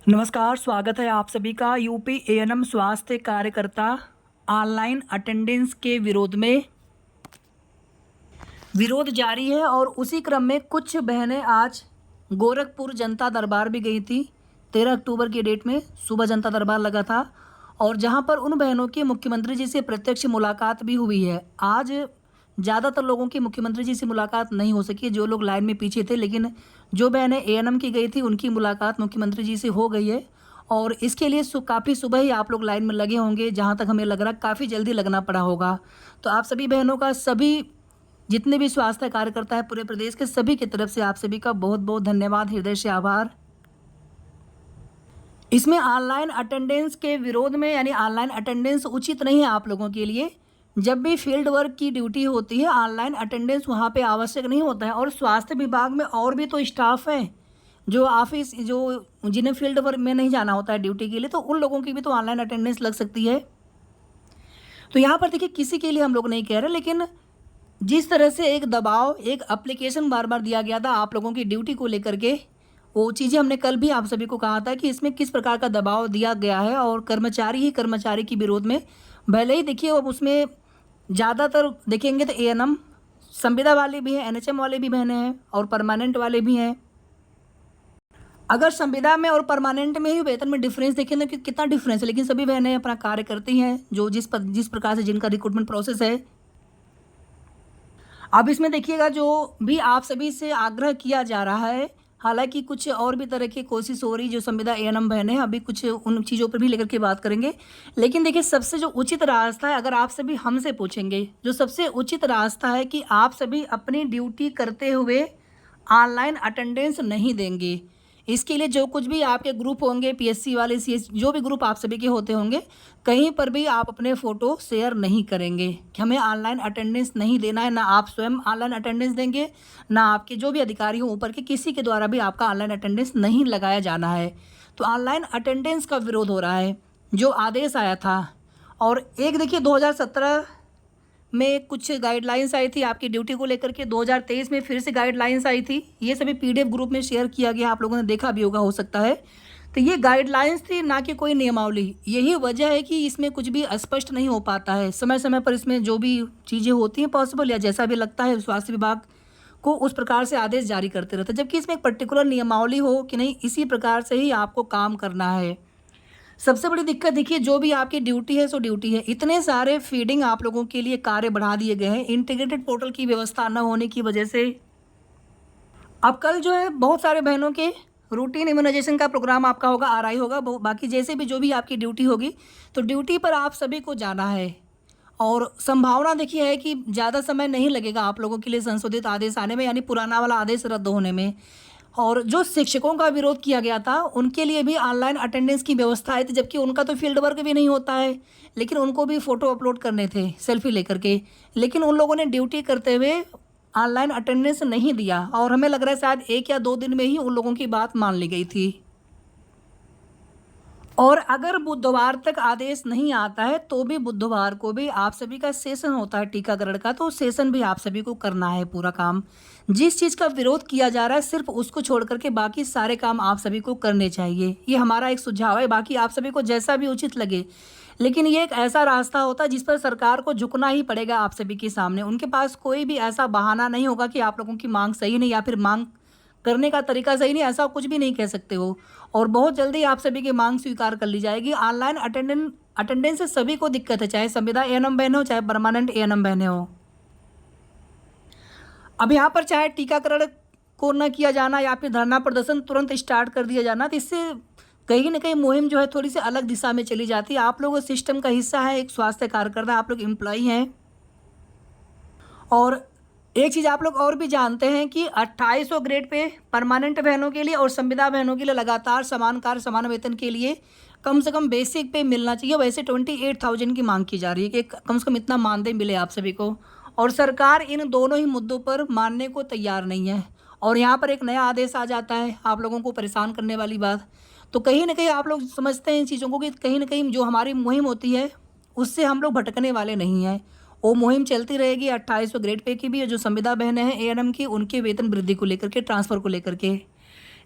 नमस्कार, स्वागत है आप सभी का। यूपी एएनएम स्वास्थ्य कार्यकर्ता ऑनलाइन अटेंडेंस के विरोध जारी है और उसी क्रम में कुछ बहनें आज गोरखपुर जनता दरबार भी गई थी। 13 अक्टूबर की डेट में सुबह जनता दरबार लगा था और जहां पर उन बहनों की मुख्यमंत्री जी से प्रत्यक्ष मुलाकात भी हुई है। आज ज़्यादातर लोगों की मुख्यमंत्री जी से मुलाकात नहीं हो सकी, जो लोग लाइन में पीछे थे, लेकिन जो बहनें एएनएम की गई थी उनकी मुलाकात मुख्यमंत्री जी से हो गई है। और इसके लिए काफ़ी सुबह ही आप लोग लाइन में लगे होंगे, जहां तक हमें लग रहा है काफ़ी जल्दी लगना पड़ा होगा। तो आप सभी बहनों का, सभी जितने भी स्वास्थ्य कार्यकर्ता है पूरे प्रदेश के, सभी की तरफ से आप सभी का बहुत बहुत धन्यवाद, हृदय से आभार। इसमें ऑनलाइन अटेंडेंस के विरोध में, यानी ऑनलाइन अटेंडेंस उचित नहीं है आप लोगों के लिए। जब भी फील्ड वर्क की ड्यूटी होती है, ऑनलाइन अटेंडेंस वहाँ पे आवश्यक नहीं होता है। और स्वास्थ्य विभाग में और भी तो स्टाफ हैं जो ऑफिस, जो जिन्हें फील्ड वर्क में नहीं जाना होता है ड्यूटी के लिए, तो उन लोगों की भी तो ऑनलाइन अटेंडेंस लग सकती है। तो यहाँ पर देखिए, किसी के लिए हम लोग नहीं कह रहे, लेकिन जिस तरह से एक दबाव, एक एप्लीकेशन बार बार दिया गया था आप लोगों की ड्यूटी को लेकर के, वो चीज़ें हमने कल भी आप सभी को कहा था कि इसमें किस प्रकार का दबाव दिया गया है। और कर्मचारी ही कर्मचारी के विरोध में, भले ही देखिए अब उसमें ज़्यादातर देखेंगे तो एएनएम, संविदा वाले भी हैं, एनएचएम वाले भी बहनें हैं और परमानेंट वाले भी हैं। अगर संविदा में और परमानेंट में ही वेतन में डिफरेंस देखें तो कितना डिफरेंस है, लेकिन सभी बहनें अपना कार्य करती हैं, जो जिस प्रकार से जिनका रिक्रूटमेंट प्रोसेस है। अब इसमें देखिएगा, जो भी आप सभी से आग्रह किया जा रहा है, हालांकि कुछ और भी तरह की कोशिश हो रही, जो संविदा एएनएम बहनें, अभी कुछ उन चीज़ों पर भी लेकर के बात करेंगे। लेकिन देखिए, सबसे जो उचित रास्ता है, अगर आप सभी हमसे पूछेंगे, जो सबसे उचित रास्ता है कि आप सभी अपनी ड्यूटी करते हुए ऑनलाइन अटेंडेंस नहीं देंगे। इसके लिए जो कुछ भी आपके ग्रुप होंगे, पीएससी वाले, सीएस, जो भी ग्रुप आप सभी के होते होंगे, कहीं पर भी आप अपने फ़ोटो शेयर नहीं करेंगे कि हमें ऑनलाइन अटेंडेंस नहीं देना है। ना आप स्वयं ऑनलाइन अटेंडेंस देंगे, ना आपके जो भी अधिकारी हों ऊपर के, किसी के द्वारा भी आपका ऑनलाइन अटेंडेंस नहीं लगाया जाना है। तो ऑनलाइन अटेंडेंस का विरोध हो रहा है, जो आदेश आया था। और एक देखिए, 2017 में कुछ गाइडलाइंस आई थी आपकी ड्यूटी को लेकर के, 2023 में फिर से गाइडलाइंस आई थी। ये सभी पीडीएफ ग्रुप में शेयर किया गया, आप लोगों ने देखा भी होगा, हो सकता है। तो ये गाइडलाइंस थी, ना कि कोई नियमावली। यही वजह है कि इसमें कुछ भी स्पष्ट नहीं हो पाता है समय समय पर। इसमें जो भी चीज़ें होती हैं पॉसिबल, या जैसा भी लगता है, स्वास्थ्य विभाग को उस प्रकार से आदेश जारी करते रहते हैं, जबकि इसमें एक पर्टिकुलर नियमावली हो कि नहीं, इसी प्रकार से ही आपको काम करना है। सबसे बड़ी दिक्कत देखिए, जो भी आपकी ड्यूटी है सो ड्यूटी है। इतने सारे फीडिंग आप लोगों के लिए कार्य बढ़ा दिए गए हैं, इंटीग्रेटेड पोर्टल की व्यवस्था न होने की वजह से। अब कल जो है, बहुत सारे बहनों के रूटीन इम्यूनाइजेशन का प्रोग्राम आपका होगा, आरआई होगा, बाकी जैसे भी जो भी आपकी ड्यूटी होगी, तो ड्यूटी पर आप सभी को जाना है। और संभावना देखिए है कि ज़्यादा समय नहीं लगेगा आप लोगों के लिए संशोधित आदेश आने में, यानी पुराना वाला आदेश रद्द होने में। और जो शिक्षकों का विरोध किया गया था, उनके लिए भी ऑनलाइन अटेंडेंस की व्यवस्था आई थी, जबकि उनका तो फील्ड वर्क भी नहीं होता है, लेकिन उनको भी फ़ोटो अपलोड करने थे सेल्फी लेकर के। लेकिन उन लोगों ने ड्यूटी करते हुए ऑनलाइन अटेंडेंस नहीं दिया, और हमें लग रहा है शायद 1 या 2 दिन में ही उन लोगों की बात मान ली गई थी। और अगर बुधवार तक आदेश नहीं आता है, तो भी बुधवार को भी आप सभी का सेशन होता है टीकाकरण का, तो सेशन भी आप सभी को करना है पूरा काम। जिस चीज़ का विरोध किया जा रहा है, सिर्फ उसको छोड़ करके बाकी सारे काम आप सभी को करने चाहिए। ये हमारा एक सुझाव है, बाकी आप सभी को जैसा भी उचित लगे। लेकिन ये एक ऐसा रास्ता होता है जिस पर सरकार को झुकना ही पड़ेगा आप सभी के सामने। उनके पास कोई भी ऐसा बहाना नहीं होगा कि आप लोगों की मांग सही नहीं, या फिर मांग करने का तरीका सही नहीं, ऐसा कुछ भी नहीं कह सकते हो। और बहुत जल्दी आप सभी की मांग स्वीकार कर ली जाएगी। ऑनलाइन अटेंडेंस से सभी को दिक्कत है, चाहे संविदा एएनएम बहने हो, चाहे परमानेंट एएनएम बहने हो। अब यहाँ पर चाहे टीकाकरण को न किया जाना, या फिर धरना प्रदर्शन तुरंत स्टार्ट कर दिया जाना, तो इससे कहीं ना कहीं मुहिम जो है थोड़ी सी अलग दिशा में चली जाती है। आप लोग सिस्टम का हिस्सा है, एक स्वास्थ्य कार्यकर्ता, आप लोग एम्प्लॉय हैं। और एक चीज़ आप लोग और भी जानते हैं कि 2800 ग्रेड पे परमानेंट बहनों के लिए और संविदा बहनों के लिए लगातार समान कार्य समान वेतन के लिए कम से कम बेसिक पे मिलना चाहिए। वैसे 28,000 की मांग की जा रही है कि कम से कम इतना मानदेय मिले आप सभी को, और सरकार इन दोनों ही मुद्दों पर मानने को तैयार नहीं है। और यहाँ पर एक नया आदेश आ जाता है, आप लोगों को परेशान करने वाली बात। तो कहीं ना कहीं आप लोग समझते हैं इन चीज़ों को कि कहीं ना कहीं जो हमारी मुहिम होती है उससे हम लोग भटकने वाले नहीं हैं। वो मुहिम चलती रहेगी 2800 ग्रेड पे की भी, और जो संविदा बहनें हैं एएनएम की, उनके वेतन वृद्धि को लेकर के, ट्रांसफ़र को लेकर के।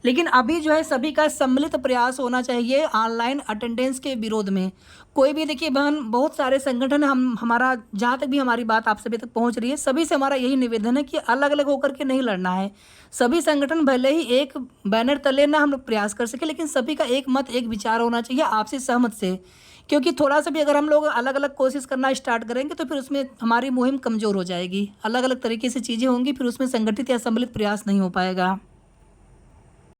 लेकिन अभी जो है सभी का सम्मिलित प्रयास होना चाहिए ऑनलाइन अटेंडेंस के विरोध में। कोई भी देखिए बहन, बहुत सारे संगठन हम हमारा जहाँ तक भी हमारी बात आप सभी तक पहुँच रही है, सभी से हमारा यही निवेदन है कि अलग अलग होकर के नहीं लड़ना है। सभी संगठन भले ही एक बैनर तले ना हम लोग प्रयास कर सके, लेकिन सभी का एक मत एक विचार होना चाहिए आपसी सहमत से। क्योंकि थोड़ा सा भी अगर हम लोग अलग अलग कोशिश करना स्टार्ट करेंगे तो फिर उसमें हमारी मुहिम कमज़ोर हो जाएगी। अलग अलग तरीके से चीज़ें होंगी, फिर उसमें संगठित या सम्मिलित प्रयास नहीं हो पाएगा।